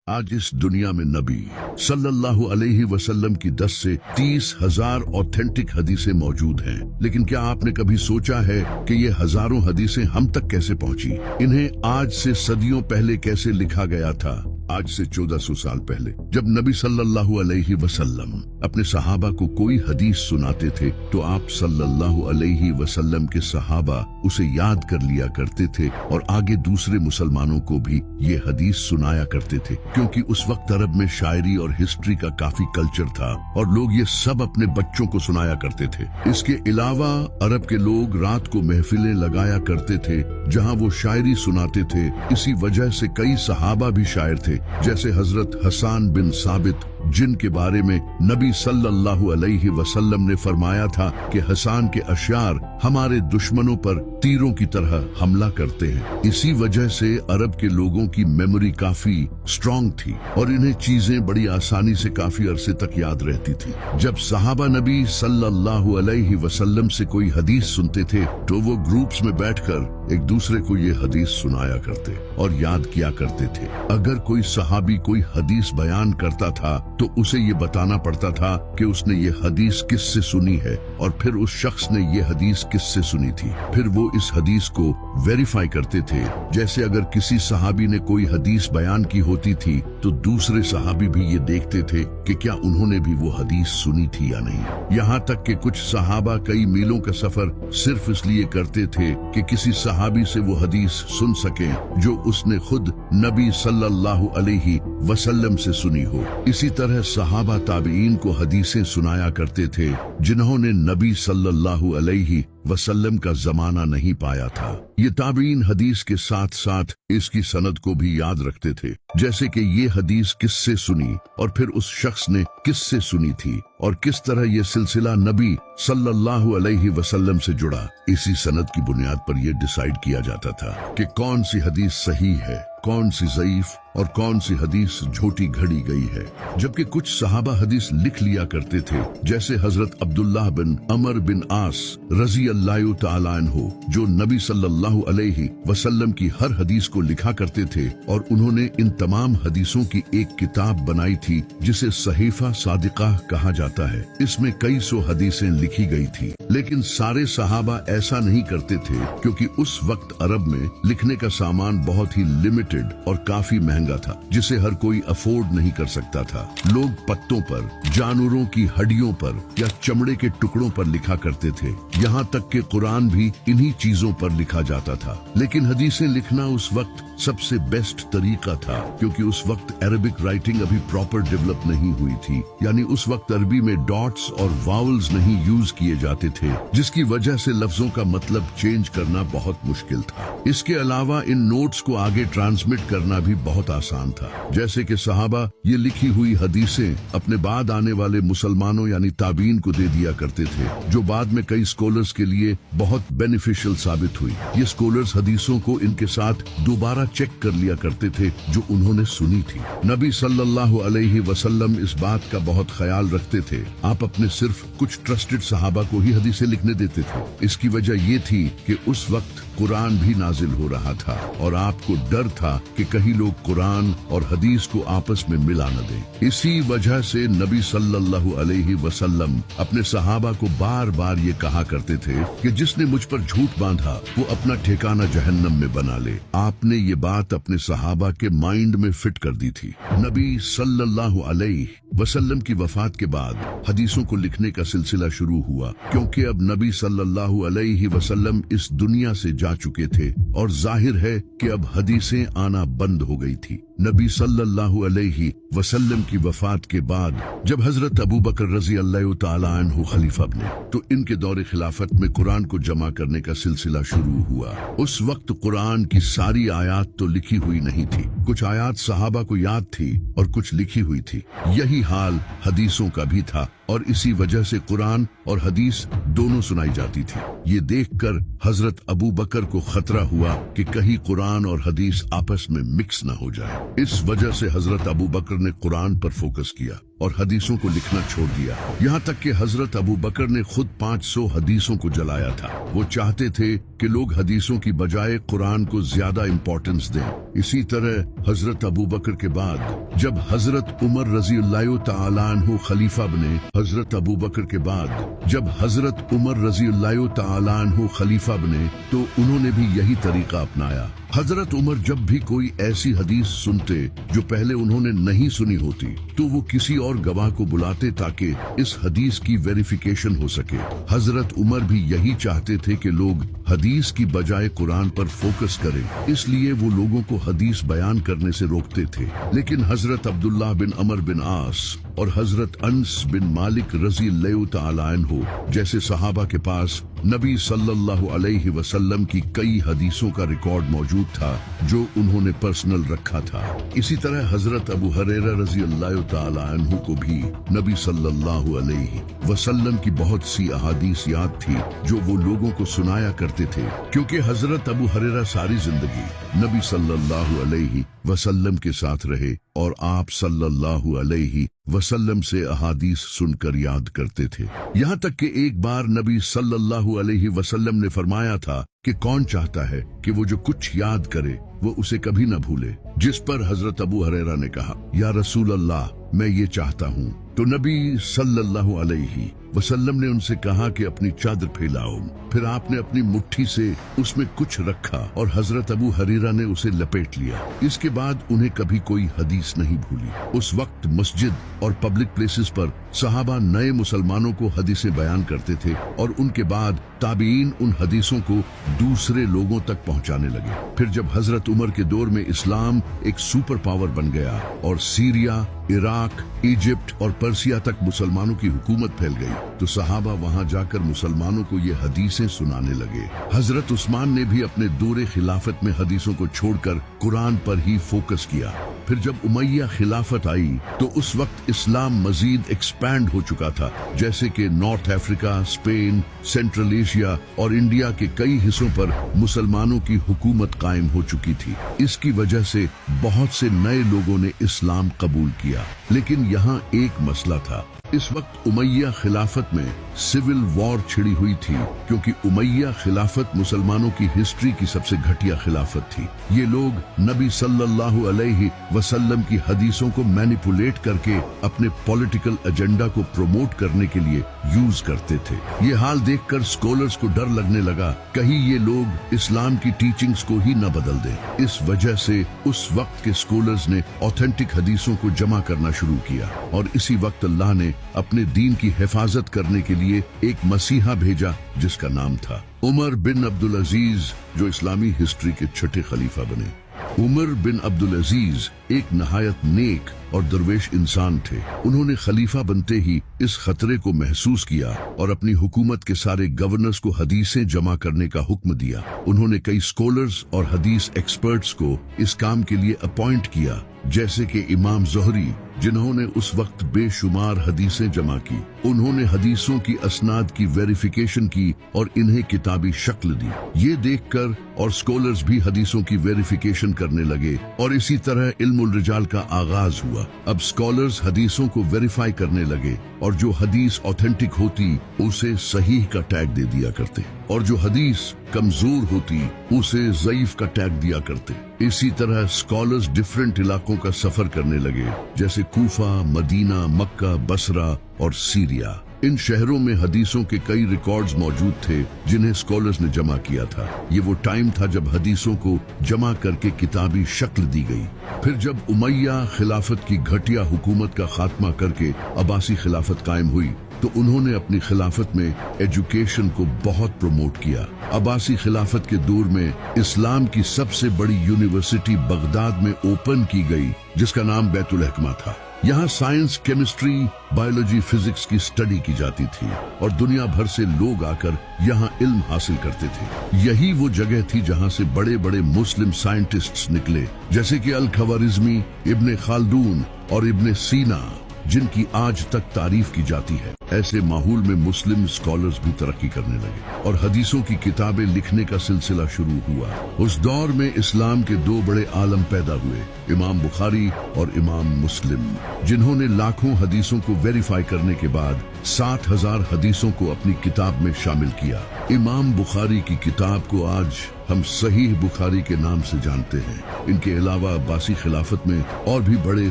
आज इस दुनिया में नबी सल्लल्लाहु अलैहि वसल्लम की 10 से 30,000 ऑथेंटिक हदीसें मौजूद हैं। लेकिन क्या आपने कभी सोचा है कि ये हजारों हदीसें हम तक कैसे पहुंची? इन्हें आज से सदियों पहले कैसे लिखा गया था? आज से 1400 साल पहले जब नबी सल्लल्लाहु अलैहि वसल्लम अपने सहाबा को कोई हदीस सुनाते थे तो आप सल्लल्लाहु अलैहि वसल्लम के सहाबा उसे याद कर लिया करते थे और आगे दूसरे मुसलमानों को भी ये हदीस सुनाया करते थे, क्योंकि उस वक्त अरब में शायरी और हिस्ट्री का काफी कल्चर था और लोग ये सब अपने बच्चों को सुनाया करते थे। इसके अलावा अरब के लोग रात को महफिलें लगाया करते थे जहाँ वो शायरी सुनाते थे। इसी वजह से कई सहाबा भी शायर थे, जैसे हजरत हसन बिन साबित, जिनके बारे में नबी सल्लल्लाहु अलैहि वसल्लम ने फरमाया था कि हसन के अशआर हमारे दुश्मनों पर तीरों की तरह हमला करते हैं। इसी वजह से अरब के लोगों की मेमोरी काफी स्ट्रांग थी और इन्हें चीजें बड़ी आसानी से काफी अरसे तक याद रहती थी। जब सहाबा नबी सल्लल्लाहु अलैहि वसल्लम से कोई हदीस सुनते थे तो वो ग्रुप्स में बैठकर एक दूसरे को ये हदीस सुनाया करते और याद किया करते थे। अगर कोई सहाबी कोई हदीस बयान करता था तो उसे ये बताना पड़ता था कि उसने ये हदीस किससे सुनी है और फिर उस शख्स ने ये हदीस किससे सुनी थी। फिर वो इस हदीस को वेरीफाई करते थे। जैसे अगर किसी सहाबी ने कोई हदीस बयान की होती थी तो दूसरे सहाबी भी ये देखते थे कि क्या उन्होंने भी वो हदीस सुनी थी या नहीं। यहाँ तक कि कुछ सहाबा कई मीलों का सफर सिर्फ इसलिए करते थे कि किसी सहाबी से वो हदीस सुन सके जो उसने खुद नबी सल्लल्लाहु अलैहि वसल्लम से सुनी हो। इसी तरह सहाबा ताबीइन को हदीसें सुनाया करते थे जिन्होंने नबी सल्लल्लाहु अलैहि वसल्लम का जमाना नहीं पाया था। ये ताबीन हदीस के साथ साथ इसकी सनद को भी याद रखते थे, जैसे कि ये हदीस किससे सुनी और फिर उस शख्स ने किससे सुनी थी और किस तरह ये सिलसिला नबी सल्लल्लाहु अलैहि वसल्लम से जुड़ा। इसी सनद की बुनियाद पर यह डिसाइड किया जाता था कि कौन सी हदीस सही है, कौन सी ज़ईफ और कौन सी हदीस झूठी घड़ी गई है। जबकि कुछ सहाबा हदीस लिख लिया करते थे, जैसे हजरत अब्दुल्लाह बिन अमर बिन आस रजी अल्लाह तआला अन्हु, जो नबी सल्लल्लाहु अलैहि वसल्लम की हर हदीस को लिखा करते थे और उन्होंने इन तमाम हदीसों की एक किताब बनाई थी जिसे सहीफा सादिका कहा जाता है। इसमें कई सौ हदीसें लिखी गई थी, लेकिन सारे सहाबा ऐसा नहीं करते थे क्योंकि उस वक्त अरब में लिखने का सामान बहुत ही लिमिटेड और काफी महंगा था, जिसे हर कोई अफोर्ड नहीं कर सकता था। लोग पत्तों पर, जानवरों की हड्डियों पर या चमड़े के टुकड़ों पर लिखा करते थे। यहाँ तक कि कुरान भी इन्हीं चीजों पर लिखा जाता था। लेकिन हदीसें लिखना उस वक्त सबसे बेस्ट तरीका था, क्योंकि उस वक्त अरबिक राइटिंग अभी प्रॉपर डेवलप नहीं हुई थी। यानी उस वक्त अरबी में डॉट्स और वावल्स नहीं यूज किए जाते थे, जिसकी वजह से लफ्जों का मतलब चेंज करना बहुत मुश्किल था। इसके अलावा इन नोट्स को आगे ट्रांसमिट करना भी बहुत आसान था। जैसे कि सहाबा ये लिखी हुई हदीसें अपने बाद आने वाले मुसलमानों यानी ताबीन को दे दिया करते थे, जो बाद में कई स्कॉलर्स के लिए बहुत बेनिफिशियल साबित हुई। ये स्कॉलर्स हदीसों को इनके साथ दोबारा चेक कर लिया करते थे जो उन्होंने सुनी थी। नबी सल्लल्लाहु अलैहि वसल्लम इस बात का बहुत ख्याल रखते थे। आप अपने सिर्फ कुछ ट्रस्टेड सहाबा को ही हदीसें लिखने देते थे। इसकी वजह ये थी कि उस वक्त कुरान भी नाजिल हो रहा था और आपको डर था कि कहीं लोग कुरान और हदीस को आपस में मिला न दें। इसी वजह से नबी सल्लल्लाहु अलैहि वसल्लम अपने सहाबा को बार बार ये कहा करते थे कि जिसने मुझ पर झूठ बांधा वो अपना ठिकाना जहन्नम में बना ले। आपने ये बात अपने सहाबा के माइंड में फिट कर दी थी। नबी सल्लल्लाहु अलैहि वसल्लम की वफात के बाद हदीसों को लिखने का सिलसिला शुरू हुआ, क्योंकि अब नबी सल्लल्लाहु अलैहि वसल्लम इस दुनिया से जा चुके थे और जाहिर है कि अब हदीसें आना बंद हो गई थी। नबी सल्लल्लाहु अलैहि वसल्लम की वफात के बाद जब हजरत अबू बकर रजी अल्लाह तआला अन्हु खलीफा बने तो इनके दौरे खिलाफत में कुरान को जमा करने का सिलसिला शुरू हुआ। उस वक्त कुरान की सारी आयात तो लिखी हुई नहीं थी, कुछ आयात सहाबा को याद थी और कुछ लिखी हुई थी। यही हाल हदीसों का भी था और इसी वजह से कुरान और हदीस दोनों सुनाई जाती थी। ये देखकर हजरत अबू बकर को खतरा हुआ कि कहीं कुरान और हदीस आपस में मिक्स न हो जाए। इस वजह से हजरत अबू बकर ने कुरान पर फोकस किया और हदीसों को लिखना छोड़ दिया। यहाँ तक कि हजरत अबू बकर ने खुद 500 हदीसों को जलाया था। वो चाहते थे कि लोग हदीसों की बजाय कुरान को ज्यादा इंपॉर्टेंस दें। इसी तरह हजरत अबू बकर के बाद जब हजरत उमर रज़ियल्लाहु ताला अन्हु खलीफा बने, हजरत अबू बकर के बाद जब हजरत उमर रज़ियल्लाहु ताला अन्हु खलीफा बने तो उन्होंने भी यही तरीका अपनाया। हजरत उमर जब भी कोई ऐसी हदीस सुनते जो पहले उन्होंने नहीं सुनी होती तो वो किसी और गवाह को बुलाते ताकि इस हदीस की वेरिफिकेशन हो सके। हजरत उमर भी यही चाहते थे कि लोग हदीस की बजाय कुरान पर फोकस करें, इसलिए वो लोगों को हदीस बयान करने से रोकते थे। लेकिन हजरत अब्दुल्लाह बिन अमर बिन आस और हजरत अनस बिन मालिक रज़ियल्लाहु ताला अन्हु जैसे सहाबा के पास नबी सल्लल्लाहु अलैहि वसल्लम की कई हदीसों का रिकॉर्ड मौजूद था जो उन्होंने पर्सनल रखा था। इसी तरह हजरत अबू हुरैरा रज़ियल्लाहु ताला अन्हु को भी नबी सल्लल्लाहु अलैहि वसल्लम की बहुत सी अहादीस याद थी जो वो लोगों को सुनाया करते थे, क्योंकि हजरत अबू हुरैरा सारी जिंदगी नबी सल्लल्लाहु अलैहि वसल्लम के साथ रहे और आप सल्लल्लाहु अलैहि वसल्लम से अहादीस सुनकर याद करते थे। यहाँ तक कि एक बार नबी सल्लल्लाहु अलैहि वसल्लम ने फरमाया था कि कौन चाहता है कि वो जो कुछ याद करे वो उसे कभी न भूले। जिस पर हजरत अबू हुरैरा ने कहा, या रसूल अल्लाह, मैं ये चाहता हूँ। तो नबी सल्लल्लाहु अलैहि वसल्लम ने उनसे कहा कि अपनी चादर फैलाओ। फिर आपने अपनी मुट्ठी से उसमें कुछ रखा और हजरत अबू हुरैरा ने उसे लपेट लिया। इसके बाद उन्हें कभी कोई हदीस नहीं भूली। उस वक्त मस्जिद और पब्लिक प्लेसेस पर सहाबा नए मुसलमानों को हदीसें बयान करते थे और उनके बाद ताबीन उन हदीसों को दूसरे लोगों तक पहुंचाने लगे। फिर जब हजरत उमर के दौर में इस्लाम एक सुपर पावर बन गया और सीरिया, इराक, इजिप्ट और पर्सिया तक मुसलमानों की हुकूमत फैल गई तो सहाबा वहां जाकर मुसलमानों को ये हदीसें सुनाने लगे। हजरत उस्मान ने भी अपने दौरे खिलाफत में हदीसों को छोड़कर कुरान पर ही फोकस किया। फिर जब उमैया खिलाफत आई तो उस वक्त इस्लाम मजीद एक्सपैंड हो चुका था, जैसे कि north Africa, Spain, central Asia और इंडिया के कई हिस्सों पर मुसलमानों की हुकूमत कायम हो चुकी थी। इसकी वजह से बहुत से नए लोगों ने इस्लाम कबूल किया। लेकिन यहाँ एक मसला था। इस वक्त उमैया खिलाफत में सिविल वॉर छिड़ी हुई थी, क्योंकि उमैया खिलाफत मुसलमानों की हिस्ट्री की सबसे घटिया खिलाफत थी। ये लोग नबी सल्लल्लाहु अलैहि वसल्लम की हदीसों को मैनिपुलेट करके अपने पॉलिटिकल एजेंडा को प्रमोट करने के लिए यूज करते थे। ये हाल देखकर स्कॉलर्स को डर लगने लगा कहीं ये लोग इस्लाम की टीचिंग्स को ही न बदल दें। इस वजह से उस वक्त के स्कॉलर्स ने ऑथेंटिक हदीसों को जमा करना शुरू किया और इसी वक्त अल्लाह ने अपने दीन की हिफाजत करने के लिए एक मसीहा भेजा जिसका नाम था उमर बिन अब्दुल अजीज, जो इस्लामी हिस्ट्री के छठे खलीफा बने। उमर बिन अब्दुल अजीज एक नहायत नेक और दरवेश इंसान थे। उन्होंने खलीफा बनते ही इस खतरे को महसूस किया और अपनी हुकूमत के सारे गवर्नर्स को हदीसें जमा करने का हुक्म दिया। उन्होंने कई स्कॉलर्स और हदीस एक्सपर्ट्स को इस काम के लिए अपॉइंट किया, जैसे कि इमाम ज़ोहरी, जिन्होंने उस वक्त बेशुमार हदीसें जमा की। उन्होंने हदीसों की असनाद की वेरिफिकेशन की और इन्हें किताबी शक्ल दी। ये देखकर और स्कॉलर्स भी हदीसों की वेरिफिकेशन करने लगे और इसी तरह इल्मुल रिजाल का आगाज हुआ। अब स्कॉलर्स हदीसों को वेरीफाई करने लगे और जो हदीस ऑथेंटिक होती उसे सहीह का टैग दे दिया करते और जो हदीस कमजोर होती उसे ज़ईफ का टैग दिया करते। इसी तरह स्कॉलर्स डिफरेंट इलाकों का सफर करने लगे, जैसे कूफा, मदीना, मक्का, बसरा और सीरिया। इन शहरों में हदीसों के कई रिकॉर्ड्स मौजूद थे जिन्हें स्कॉलर्स ने जमा किया था। ये वो टाइम था जब हदीसों को जमा करके किताबी शक्ल दी गई। फिर जब उमैया खिलाफत की घटिया हुकूमत का खात्मा करके अब्बासी खिलाफत कायम हुई तो उन्होंने अपनी खिलाफत में एजुकेशन को बहुत प्रमोट किया। अब्बासी खिलाफत के दौर में इस्लाम की सबसे बड़ी यूनिवर्सिटी बगदाद में ओपन की गई, जिसका नाम बैतुल हिकमा था। यहाँ साइंस, केमिस्ट्री, बायोलॉजी, फिजिक्स की स्टडी की जाती थी और दुनिया भर से लोग आकर यहाँ इल्म हासिल करते थे। यही वो जगह थी जहाँ से बड़े बड़े मुस्लिम साइंटिस्ट्स निकले, जैसे कि अल खवारिज़मी, इब्ने खालदून और इब्ने सीना, जिनकी आज तक तारीफ की जाती है। ऐसे माहौल में मुस्लिम स्कॉलर्स भी तरक्की करने लगे और हदीसों की किताबें लिखने का सिलसिला शुरू हुआ। उस दौर में इस्लाम के दो बड़े आलम पैदा हुए, इमाम बुखारी और इमाम मुस्लिम, जिन्होंने लाखों हदीसों को वेरीफाई करने के बाद 60,000 हदीसों को अपनी किताब में शामिल किया। इमाम बुखारी की किताब को आज हम सहीह बुखारी के नाम से जानते हैं। इनके अलावा अब्बासी खिलाफत में और भी बड़े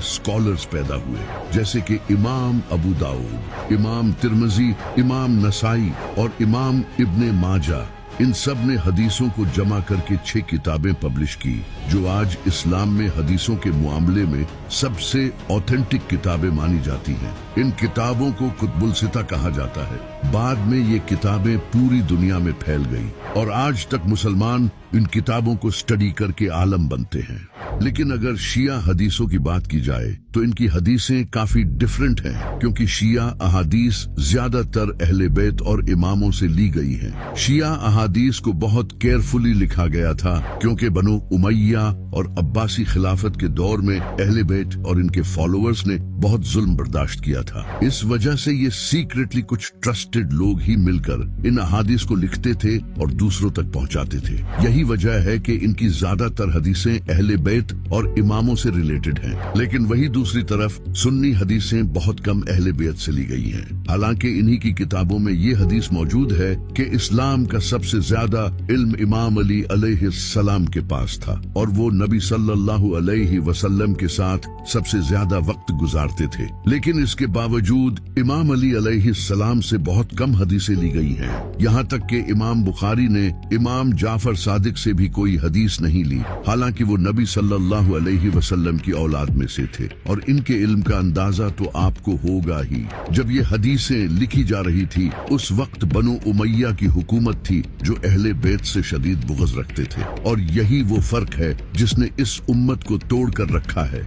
स्कॉलर्स पैदा हुए, जैसे कि इमाम अबू दाऊद, इमाम तिरमिजी, इमाम नसाई और इमाम इब्ने माजा। इन सब ने हदीसों को जमा करके 6 किताबें पब्लिश की, जो आज इस्लाम में हदीसों के मामले में सबसे ऑथेंटिक किताबें मानी जाती हैं। इन किताबों को कुतुबुल सित्ता कहा जाता है। बाद में ये किताबें पूरी दुनिया में फैल गई और आज तक मुसलमान इन किताबों को स्टडी करके आलम बनते हैं। लेकिन अगर शिया हदीसों की बात की जाए तो इनकी हदीसें काफी डिफरेंट हैं, क्योंकि शिया अहादीस ज्यादातर अहले बैत और इमामों से ली गई हैं। शिया अहादीस को बहुत केयरफुली लिखा गया था, क्योंकि बनो उमैया और अब्बासी खिलाफत के दौर में अहले बैत और इनके फॉलोअर्स ने बहुत जुल्म बर्दाश्त किया था। इस वजह से ये सीक्रेटली कुछ ट्रस्टेड लोग ही मिलकर इन अहादीस को लिखते थे और दूसरों तक पहुंचाते थे। यही वजह है कि इनकी ज्यादातर हदीसें अहले बैत और इमामों से रिलेटेड हैं। लेकिन वही दूसरी तरफ सुन्नी हदीसें बहुत कम अहले बैत से ली गई हैं। हालांकि इन्हीं की किताबों में ये हदीस मौजूद है कि इस्लाम का सबसे ज्यादा इल्म इमाम अली अलैहिस्सलाम के पास था और वो नबी सल्लल्लाहु अलैहि वसल्लम के साथ सबसे ज्यादा वक्त गुजारते थे। लेकिन इसके बावजूद इमाम अली अलैहिस्सलाम से बहुत कम हदीसें ली गई हैं। यहाँ तक कि इमाम बुखारी ने इमाम जाफर सादिक से भी कोई हदीस नहीं ली, हालांकि वो नबी सल्लल्लाहु अलैहि वसल्लम की औलाद में से थे। और इनके इल्म का अंदाजा तो आपको होगा ही। जब ये हदीसें लिखी जा रही थी, उस वक्त बनो उमैया की हुकूमत थी, जो अहले बैत से शदीद बुग़्ज़ रखते थे। और यही वो फर्क है जिसने इस उम्मत को तोड़ कर रखा है।